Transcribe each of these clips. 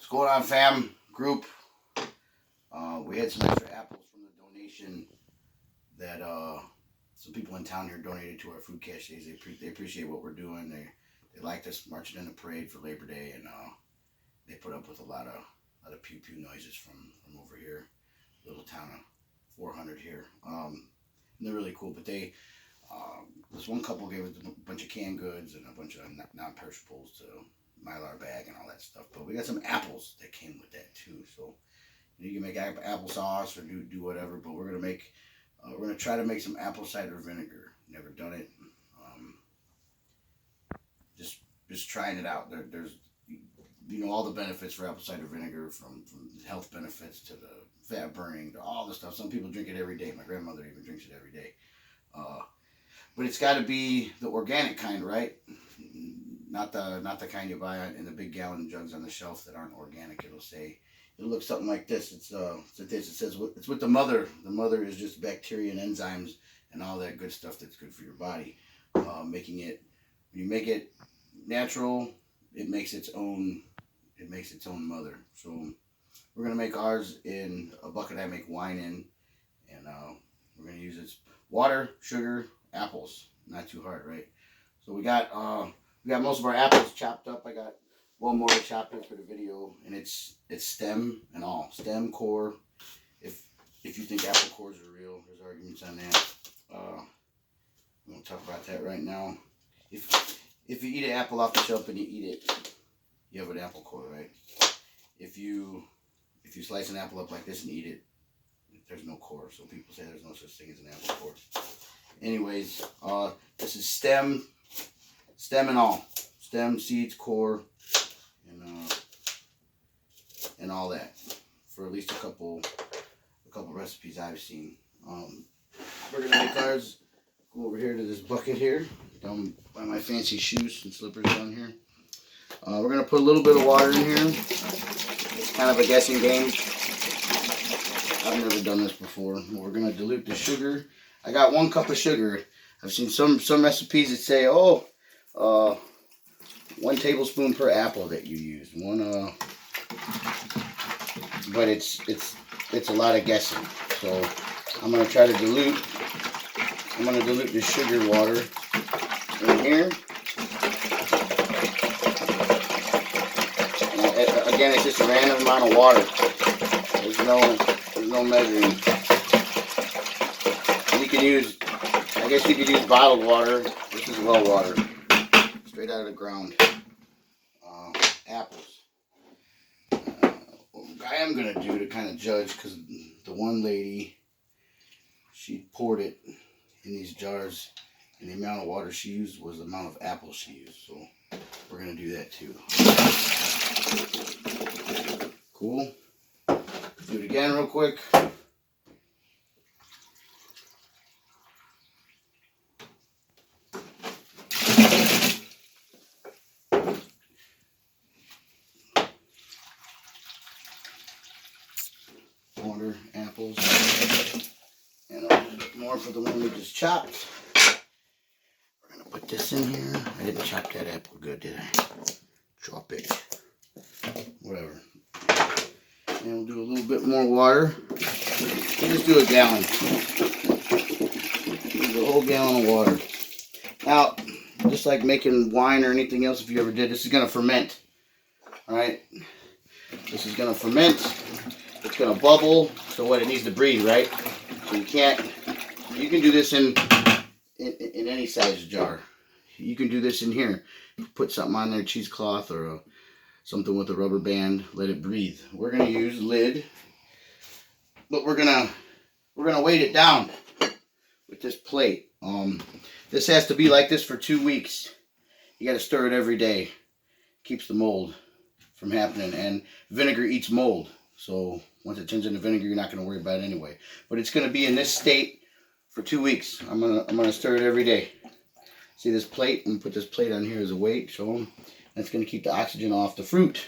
What's going on, fam? Group. We had some extra apples from the donation that some people in town here donated to our food cache days. They appreciate what we're doing. They liked us marching in the parade for Labor Day, and they put up with a lot of pew pew noises from over here, little town of 400 here. And they're really cool. But this one couple gave us a bunch of canned goods and a bunch of non-perishables to Mylar bag and all that stuff. But we got some apples that came with that too. So you can make applesauce or do whatever. But we're gonna try to make some apple cider vinegar. Never done it. Just trying it out. There's all the benefits for apple cider vinegar, from health benefits to the fat burning to all the stuff. Some people drink it every day. My grandmother even drinks it every day. But it's got to be the organic kind, right? Not the kind you buy in the big gallon jugs on the shelf that aren't organic. It'll look something like this. It says it's with the mother. The mother is just bacteria and enzymes and all that good stuff that's good for your body. When you make it natural, it makes its own mother. So we're gonna make ours in a bucket I make wine in, and we're gonna use its water, sugar, apples. Not too hard, right? So we got most of our apples chopped up. I got one more to chop in for the video, and it's stem and all. Stem, core. If you think apple cores are real, there's arguments on that. We won't talk about that right now. If you eat an apple off the shelf and you eat it, you have an apple core, right? If you slice an apple up like this and eat it, there's no core. So people say there's no such thing as an apple core. Anyways, this is stem and all. Stem, seeds, core, and all that. For at least a couple recipes I've seen. We're gonna make ours. Go over here to this bucket here, down by my fancy shoes and slippers down here. We're gonna put a little bit of water in here. It's kind of a guessing game. I've never done this before. We're gonna dilute the sugar. I got 1 cup of sugar. I've seen some recipes that say, 1 tablespoon per apple that you use. But it's a lot of guessing. So I'm gonna try to dilute. I'm gonna dilute the sugar water in here. And again, it's just a random amount of water. There's no measuring. You can use, I guess you could use bottled water. This is well water, straight out of the ground. Apples. What I am gonna do to kind of judge, because the one lady, she poured it in these jars, and the amount of water she used was the amount of apples she used. So we're gonna do that too. Cool. Do it again real quick. Water, apples, and a little bit more for the one we just chopped. We're gonna put this in here. I didn't chop that apple good, did I? Chop it. Whatever. And we'll do a little bit more water. We'll just do a gallon. Do a whole gallon of water. Now, just like making wine or anything else, if you ever did, this is gonna ferment. Alright? This is gonna ferment. It's gonna bubble. So what, it needs to breathe, right? So you can do this in any size jar. You can do this in here. Put something on there, cheesecloth or something with a rubber band. Let it breathe. We're gonna use lid, but we're gonna weight it down with this plate. This has to be like this for 2 weeks. You got to stir it every day. Keeps the mold from happening, and vinegar eats mold. So once it turns into vinegar, you're not going to worry about it anyway. But it's going to be in this state for 2 weeks. I'm gonna stir it every day. See this plate? I'm gonna put this plate on here as a weight. Show them. That's going to keep the oxygen off the fruit.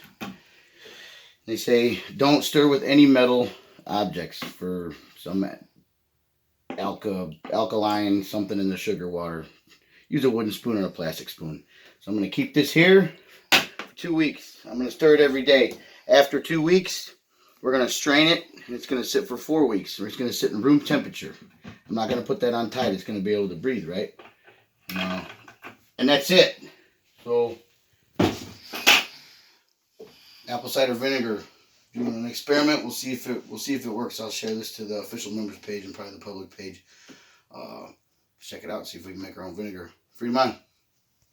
They say don't stir with any metal objects for some alkaline something in the sugar water. Use a wooden spoon or a plastic spoon. So I'm going to keep this here for 2 weeks. I'm going to stir it every day. After 2 weeks, we're going to strain it, and it's going to sit for 4 weeks. Or it's going to sit in room temperature. I'm not going to put that on tight. It's going to be able to breathe, right? And that's it. So, apple cider vinegar. Doing an experiment. We'll see if it works. I'll share this to the official members page and probably the public page. Check it out. See if we can make our own vinegar. Free mind.